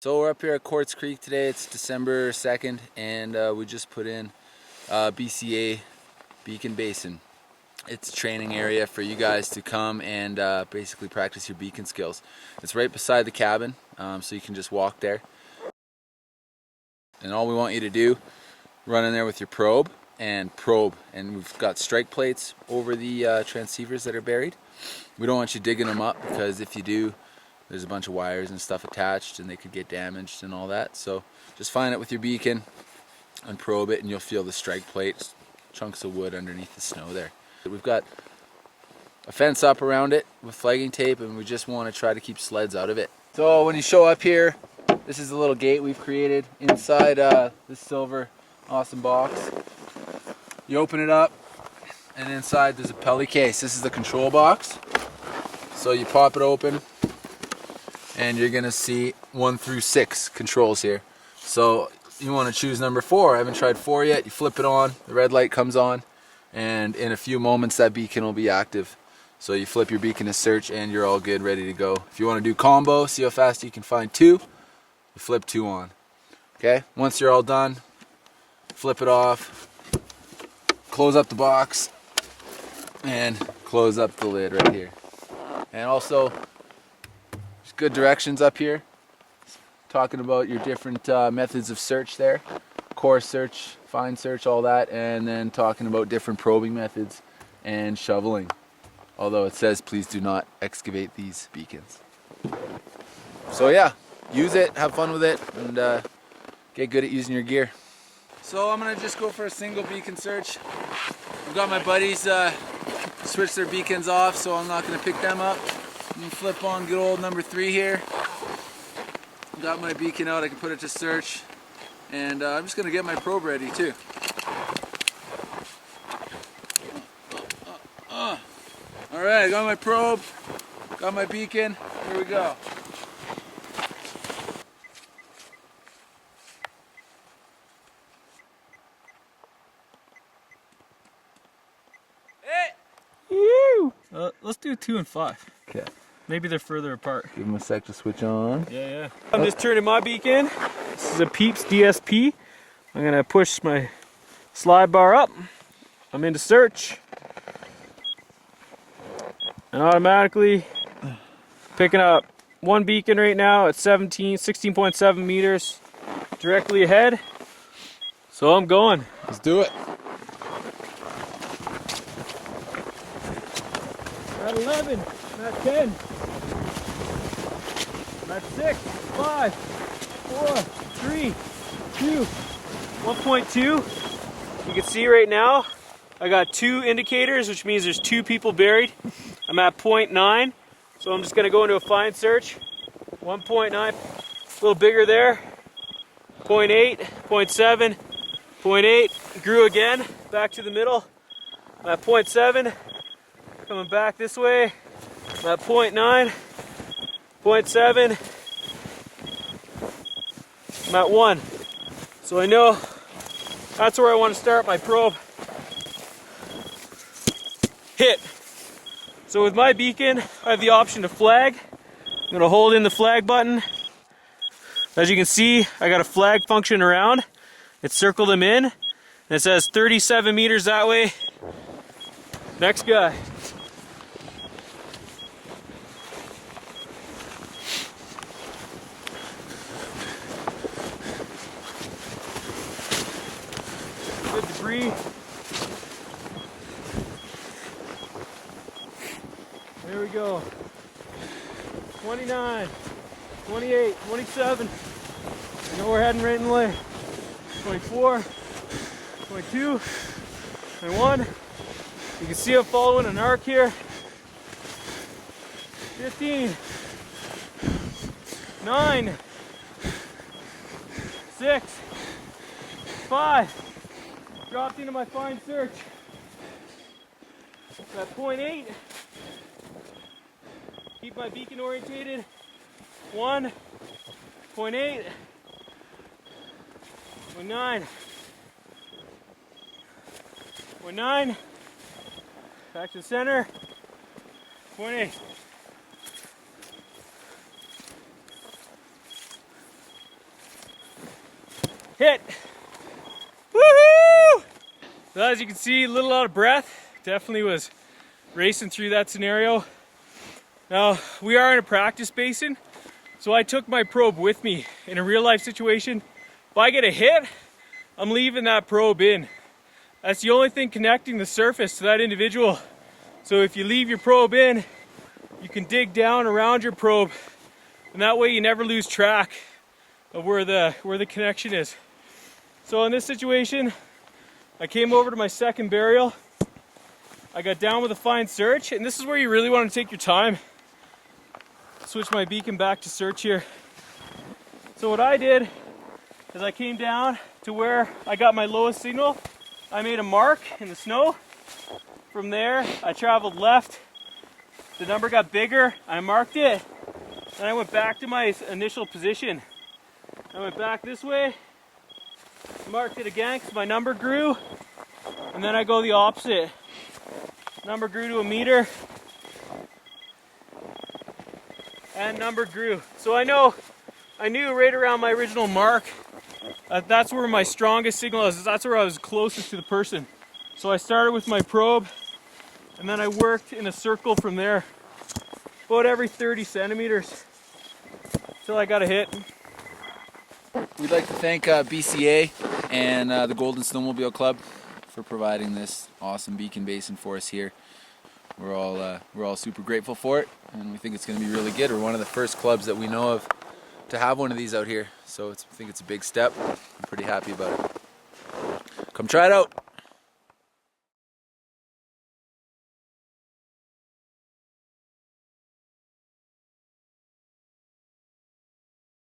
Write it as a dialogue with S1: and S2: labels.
S1: So we're up here at Quartz Creek today. It's December 2nd, and we just put in BCA, Beacon Basin. It's a training area for you guys to come and basically practice your beacon skills. It's right beside the cabin, so you can just walk there. And all we want you to do, run in there with your probe. And we've got strike plates over the transceivers that are buried. We don't want you digging them up, because if you do, there's a bunch of wires and stuff attached and they could get damaged and all that. So just find it with your beacon and probe it, and you'll feel the strike plates, chunks of wood underneath the snow there. We've got a fence up around it with flagging tape, and we just want to try to keep sleds out of it. So when you show up here, this is a little gate we've created inside this silver awesome box. You open it up, and inside there's a pelly case. This is the control box. So you pop it open, and you're gonna see 1 through 6 controls here. So you want to choose number 4. I haven't tried 4 yet. You flip it on, the red light comes on, and in a few moments that beacon will be active. So you flip your beacon to search, and you're all good, ready to go. If you want to do combo, see how fast you can find 2, you flip 2 on. Okay, once you're all done, flip it off, close up the box, and close up the lid right here. And also, there's good directions up here talking about your different methods of search there. Coarse search, fine search, all that, and then talking about different probing methods and shoveling. Although it says please do not excavate these beacons. So yeah, use it, have fun with it, and get good at using your gear. So I'm gonna just go for a single beacon search. I've got my buddies switch their beacons off, so I'm not gonna pick them up. I'm gonna flip on good old number 3 here. Got my beacon out, I can put it to search, and I'm just gonna get my probe ready too. Alright, got my probe, got my beacon, here we go.
S2: Let's do 2 and 5.
S1: Okay.
S2: Maybe they're further apart.
S1: Give them a sec to switch on.
S2: Yeah. I'm just turning my beacon. This is a Peeps DSP. I'm gonna push my slide bar up. I'm into search. And automatically picking up 1 beacon right now at 16.7 meters directly ahead. So I'm going.
S1: Let's do it.
S2: At 11, I'm at 10, I'm at 6, 5, 4, 3, 2, 1.2. You can see right now, I got 2 indicators, which means there's 2 people buried. I'm at 0.9, so I'm just gonna go into a fine search. 1.9, a little bigger there. 0.8, 0.7, 0.8, grew again, back to the middle. I'm at 0.7. Coming back this way, I'm at 0.9, 0.7, I'm at 1. So I know that's where I want to start my probe. Hit. So with my beacon, I have the option to flag. I'm going to hold in the flag button. As you can see, I got a flag function around. It circled them in, and it says 37 meters that way. Next guy. Debris. There we go. 29, 28, 27. I know we're heading right in the lane. 24, 22, 21. You can see I'm following an arc here. 15, 9, 6, 5. Dropped into my fine search. At 0.8. Keep my beacon orientated. 1, 0.8, 0.9, 0.9. Back to the center. 0.8. Hit! Woohoo! So as you can see, a little out of breath. Definitely was racing through that scenario. Now, we are in a practice basin, so I took my probe with me. In a real life situation, if I get a hit, I'm leaving that probe in. That's the only thing connecting the surface to that individual. So if you leave your probe in, you can dig down around your probe, and that way you never lose track of where the connection is. So in this situation, I came over to my second burial. I got down with a fine search, and this is where you really want to take your time. Switch my beacon back to search here. So what I did is I came down to where I got my lowest signal. I made a mark in the snow. From there, I traveled left. The number got bigger. I marked it. Then I went back to my initial position. I went back this way, marked it again because my number grew, and then I go the opposite. Number grew to a meter, and number grew. So I knew right around my original mark, that's where my strongest signal is. That's where I was closest to the person. So I started with my probe, and then I worked in a circle from there, about every 30 centimeters, till I got a hit.
S1: We'd like to thank BCA and the Golden Snowmobile Club for providing this awesome Beacon Basin for us here. We're all super grateful for it, and we think it's going to be really good. We're one of the first clubs that we know of to have one of these out here, so I think it's a big step. I'm pretty happy about it. Come try it out.